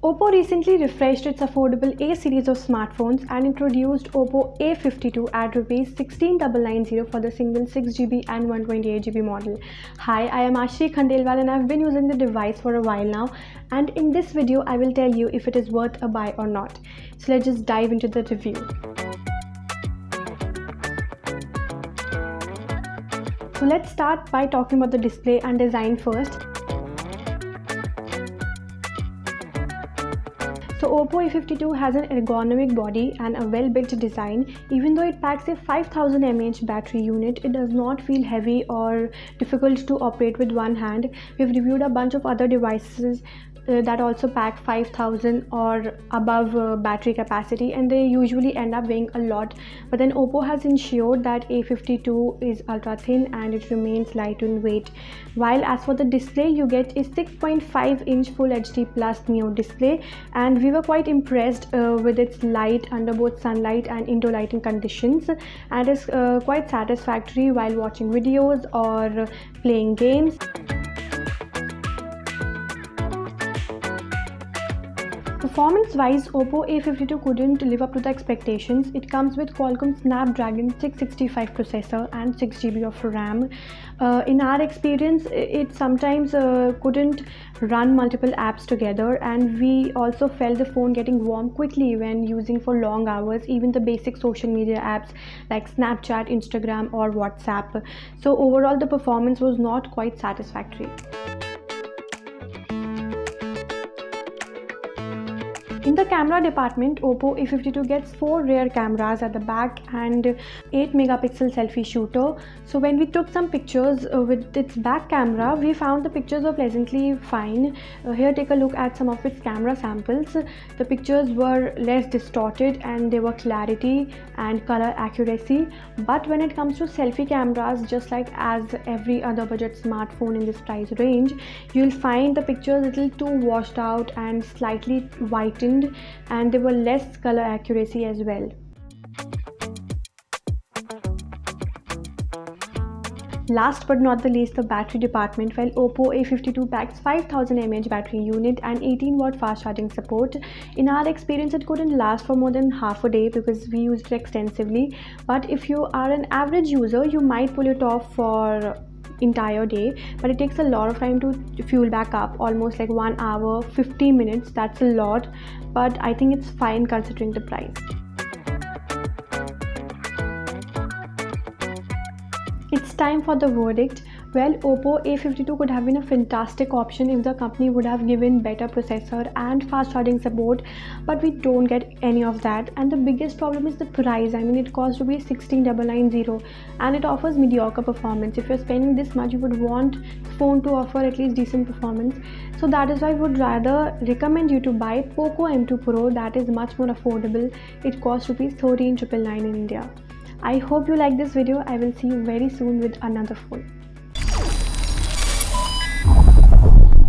Oppo recently refreshed its affordable A series of smartphones and introduced Oppo A52 at Rs 16,990 for the single 6GB and 128GB model. Hi, I am Ashri Khandelwal and I've been using the device for a while now, and in this video I will tell you if it is worth a buy or not. So let's just dive into the review. So let's start by talking about the display and design first. So Oppo A52 has an ergonomic body and a well-built design. Even though it packs a 5000 mAh battery unit, it does not feel heavy or difficult to operate with one hand. We've reviewed a bunch of other devices that also pack 5000 or above battery capacity, and they usually end up weighing a lot, but then Oppo has ensured that A52 is ultra thin and it remains light in weight. While as for the display, you get a 6.5-inch Full HD Plus Neo display, and we were quite impressed with its light under both sunlight and indoor lighting conditions, and is quite satisfactory while watching videos or playing games. Performance-wise, Oppo A52 couldn't live up to the expectations. It comes with Qualcomm Snapdragon 665 processor and 6GB of RAM. In our experience, it sometimes couldn't run multiple apps together, and we also felt the phone getting warm quickly when using for long hours, even the basic social media apps like Snapchat, Instagram or WhatsApp. So overall, the performance was not quite satisfactory. In the camera department, Oppo A52 gets 4 rear cameras at the back and 8 megapixel selfie shooter. So when we took some pictures with its back camera, we found the pictures were pleasantly fine. Here, take a look at some of its camera samples. The pictures were less distorted and they were clarity and color accuracy. But when it comes to selfie cameras, just like as every other budget smartphone in this price range, you'll find the pictures a little too washed out and slightly whitened, and there were less color accuracy as well. Last but not the least, the battery department. While Oppo A52 packs 5000 mAh battery unit and 18-watt fast charging support, in our experience it couldn't last for more than half a day because we used it extensively. But if you are an average user, you might pull it off for entire day, but it takes a lot of time to fuel back up, almost like 1 hour 50 minutes. That's a lot, but I think it's fine considering the price. It's time for the verdict. Well, Oppo A52 could have been a fantastic option if the company would have given better processor and fast charging support, but we don't get any of that. And the biggest problem is the price. I mean, it costs Rs 16,990 and it offers mediocre performance. If you're spending this much, you would want the phone to offer at least decent performance. So that is why I would rather recommend you to buy Poco M2 Pro. That is much more affordable. It costs Rs 13,999 in India. I hope you like this video. I will see you very soon with another phone.